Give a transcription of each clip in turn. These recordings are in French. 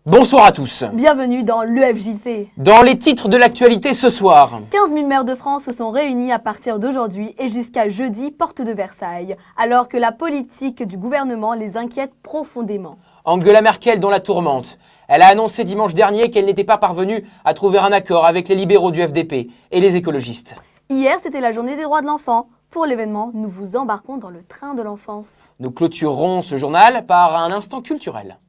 Bonsoir à tous. Bienvenue dans l'EFJT. Dans les titres de l'actualité ce soir. 15 000 maires de France se sont réunis à partir d'aujourd'hui et jusqu'à jeudi, porte de Versailles, alors que la politique du gouvernement les inquiète profondément. Angela Merkel dans la tourmente. Elle a annoncé dimanche dernier qu'elle n'était pas parvenue à trouver un accord avec les libéraux du FDP et les écologistes. Hier, c'était la journée des droits de l'enfant. Pour l'événement, nous vous embarquons dans le train de l'enfance. Nous clôturerons ce journal par un instant culturel.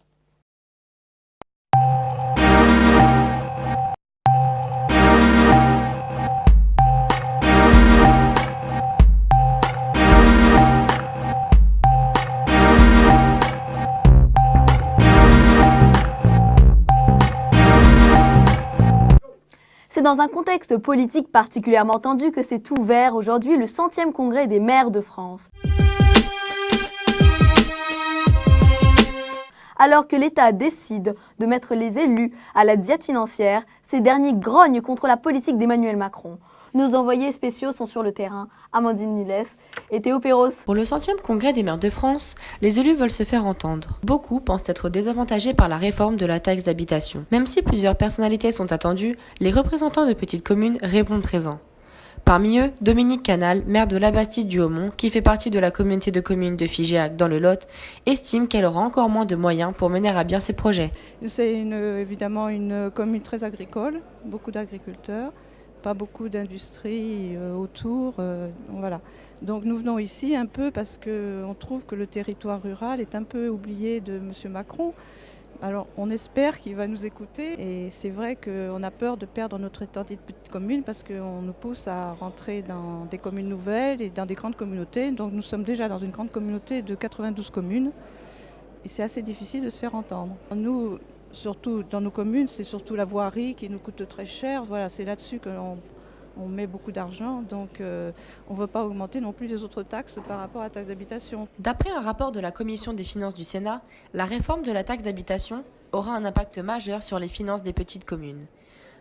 C'est dans un contexte politique particulièrement tendu que s'est ouvert aujourd'hui le 100e congrès des maires de France. Alors que l'État décide de mettre les élus à la diète financière, ces derniers grognent contre la politique d'Emmanuel Macron. Nos envoyés spéciaux sont sur le terrain, Amandine Niles et Théo Perros. Pour le 100e congrès des maires de France, les élus veulent se faire entendre. Beaucoup pensent être désavantagés par la réforme de la taxe d'habitation. Même si plusieurs personnalités sont attendues, les représentants de petites communes répondent présents. Parmi eux, Dominique Canal, maire de Labastide-du-Haumont, qui fait partie de la communauté de communes de Figeac dans le Lot, estime qu'elle aura encore moins de moyens pour mener à bien ses projets. C'est évidemment une commune très agricole, beaucoup d'agriculteurs, pas beaucoup d'industrie autour. Voilà. Donc nous venons ici un peu parce qu'on trouve que le territoire rural est un peu oublié de M. Macron. Alors on espère qu'il va nous écouter et c'est vrai qu'on a peur de perdre notre identité de petite commune parce qu'on nous pousse à rentrer dans des communes nouvelles et dans des grandes communautés. Donc nous sommes déjà dans une grande communauté de 92 communes et c'est assez difficile de se faire entendre. Nous, surtout dans nos communes, c'est surtout la voirie qui nous coûte très cher. Voilà, c'est là-dessus qu'on met beaucoup d'argent. Donc on ne veut pas augmenter non plus les autres taxes par rapport à la taxe d'habitation. D'après un rapport de la Commission des finances du Sénat, la réforme de la taxe d'habitation aura un impact majeur sur les finances des petites communes.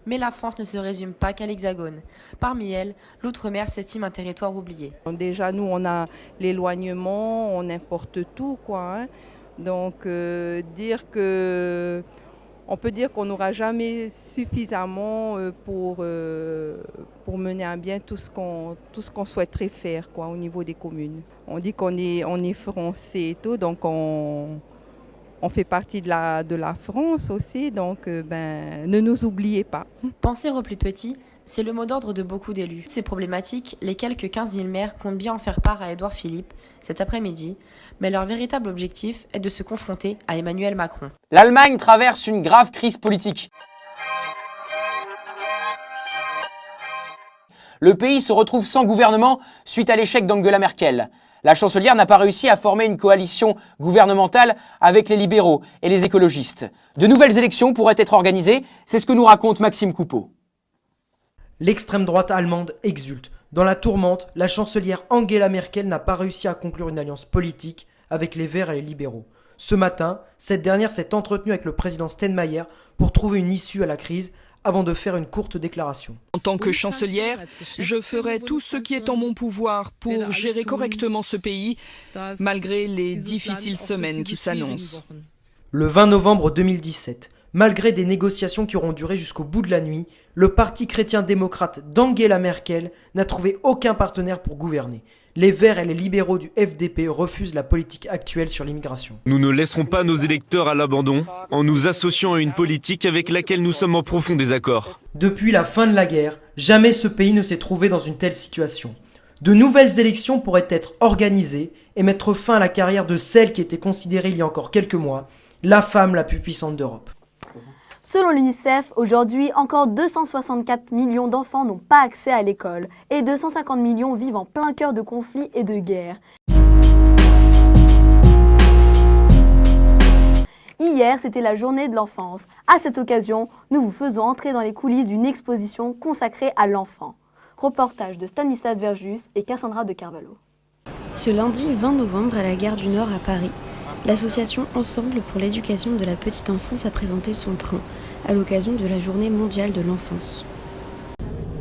Mais la France ne se résume pas qu'à l'Hexagone. Parmi elles, l'Outre-mer s'estime un territoire oublié. Déjà, nous, on a l'éloignement, on importe tout, quoi. Donc, on peut dire qu'on n'aura jamais suffisamment pour mener à bien tout ce qu'on souhaiterait faire, quoi, au niveau des communes. On dit qu'on est français et tout, donc on fait partie de la France aussi, donc ne nous oubliez pas. Penser au plus petit, c'est le mot d'ordre de beaucoup d'élus. Ces problématiques, les quelques 15 000 maires comptent bien en faire part à Édouard Philippe cet après-midi, mais leur véritable objectif est de se confronter à Emmanuel Macron. L'Allemagne traverse une grave crise politique. Le pays se retrouve sans gouvernement suite à l'échec d'Angela Merkel. La chancelière n'a pas réussi à former une coalition gouvernementale avec les libéraux et les écologistes. De nouvelles élections pourraient être organisées, c'est ce que nous raconte Maxime Coupeau. L'extrême droite allemande exulte. Dans la tourmente, la chancelière Angela Merkel n'a pas réussi à conclure une alliance politique avec les Verts et les libéraux. Ce matin, cette dernière s'est entretenue avec le président Steinmeier pour trouver une issue à la crise avant de faire une courte déclaration. En tant que chancelière, je ferai tout ce qui est en mon pouvoir pour gérer correctement ce pays, malgré les difficiles semaines qui s'annoncent. Le 20 novembre 2017, malgré des négociations qui auront duré jusqu'au bout de la nuit, le parti chrétien-démocrate d'Angela Merkel n'a trouvé aucun partenaire pour gouverner. Les Verts et les libéraux du FDP refusent la politique actuelle sur l'immigration. Nous ne laisserons pas nos électeurs à l'abandon en nous associant à une politique avec laquelle nous sommes en profond désaccord. Depuis la fin de la guerre, jamais ce pays ne s'est trouvé dans une telle situation. De nouvelles élections pourraient être organisées et mettre fin à la carrière de celle qui était considérée il y a encore quelques mois, la femme la plus puissante d'Europe. Selon l'UNICEF, aujourd'hui, encore 264 millions d'enfants n'ont pas accès à l'école et 250 millions vivent en plein cœur de conflits et de guerres. Hier, c'était la journée de l'enfance. À cette occasion, nous vous faisons entrer dans les coulisses d'une exposition consacrée à l'enfant. Reportage de Stanislas Verjus et Cassandra de Carvalho. Ce lundi 20 novembre à la gare du Nord à Paris, l'association Ensemble pour l'éducation de la petite enfance a présenté son train à l'occasion de la Journée mondiale de l'enfance.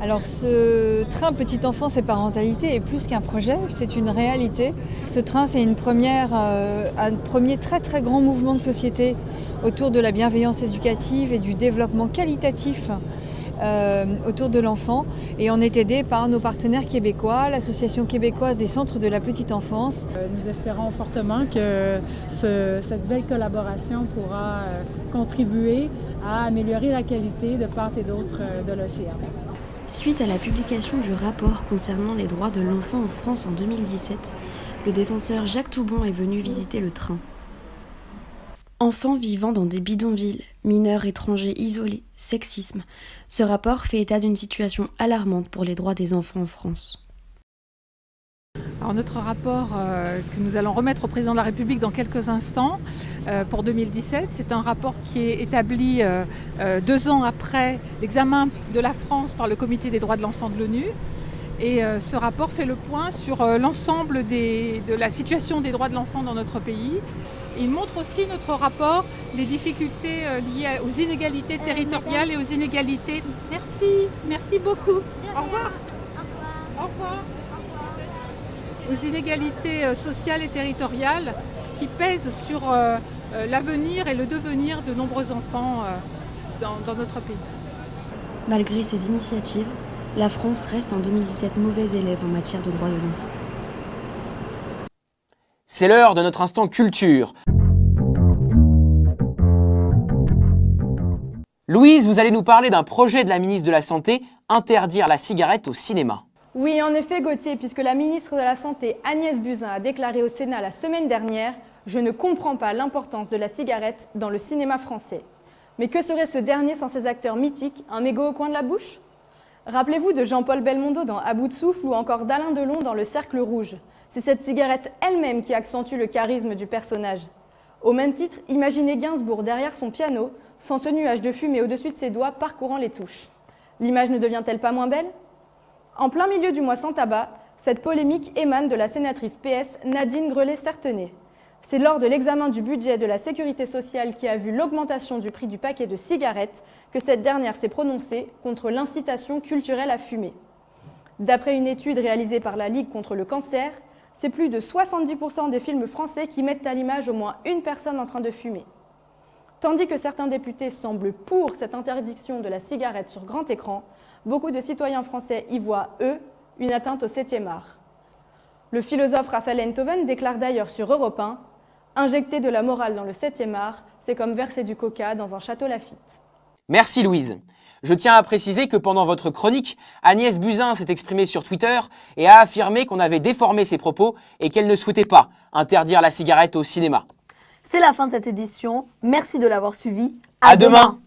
Alors ce train Petite Enfance et Parentalité est plus qu'un projet, c'est une réalité. Ce train, c'est un premier très très grand mouvement de société autour de la bienveillance éducative et du développement qualitatif autour de l'enfant. Et on est aidé par nos partenaires québécois, l'Association québécoise des centres de la petite enfance. Nous espérons fortement que cette belle collaboration pourra contribuer à améliorer la qualité de part et d'autre de l'océan. Suite à la publication du rapport concernant les droits de l'enfant en France en 2017, le défenseur Jacques Toubon est venu visiter le train. Enfants vivant dans des bidonvilles, mineurs étrangers isolés, sexisme, ce rapport fait état d'une situation alarmante pour les droits des enfants en France. Alors notre rapport que nous allons remettre au président de la République dans quelques instants pour 2017, c'est un rapport qui est établi 2 ans après l'examen de la France par le Comité des droits de l'enfant de l'ONU. Et ce rapport fait le point sur l'ensemble de la situation des droits de l'enfant dans notre pays. Il montre aussi, notre rapport, les difficultés liées aux inégalités territoriales et aux inégalités. Merci beaucoup. Au revoir. Au revoir. Aux inégalités sociales et territoriales qui pèsent sur l'avenir et le devenir de nombreux enfants dans notre pays. Malgré ces initiatives, la France reste en 2017 mauvais élève en matière de droits de l'enfant. C'est l'heure de notre instant culture. Louise, vous allez nous parler d'un projet de la ministre de la Santé, interdire la cigarette au cinéma. Oui, en effet, Gauthier, puisque la ministre de la Santé, Agnès Buzyn, a déclaré au Sénat la semaine dernière « Je ne comprends pas l'importance de la cigarette dans le cinéma français ». Mais que serait ce dernier sans ses acteurs mythiques, un mégot au coin de la bouche ? Rappelez-vous de Jean-Paul Belmondo dans À bout de souffle ou encore d'Alain Delon dans Le Cercle Rouge. C'est cette cigarette elle-même qui accentue le charisme du personnage. Au même titre, imaginez Gainsbourg derrière son piano, sans ce nuage de fumée au-dessus de ses doigts parcourant les touches. L'image ne devient-elle pas moins belle ? En plein milieu du mois sans tabac, cette polémique émane de la sénatrice PS Nadine Grelet-Certenais. C'est lors de l'examen du budget de la sécurité sociale qui a vu l'augmentation du prix du paquet de cigarettes que cette dernière s'est prononcée contre l'incitation culturelle à fumer. D'après une étude réalisée par la Ligue contre le cancer, c'est plus de 70% des films français qui mettent à l'image au moins une personne en train de fumer. Tandis que certains députés semblent pour cette interdiction de la cigarette sur grand écran, beaucoup de citoyens français y voient, eux, une atteinte au 7e art. Le philosophe Raphaël Enthoven déclare d'ailleurs sur Europe 1 « Injecter de la morale dans le 7e art, c'est comme verser du coca dans un château Lafite ». Merci Louise. Je tiens à préciser que pendant votre chronique, Agnès Buzyn s'est exprimée sur Twitter et a affirmé qu'on avait déformé ses propos et qu'elle ne souhaitait pas interdire la cigarette au cinéma. C'est la fin de cette édition. Merci de l'avoir suivi. À demain.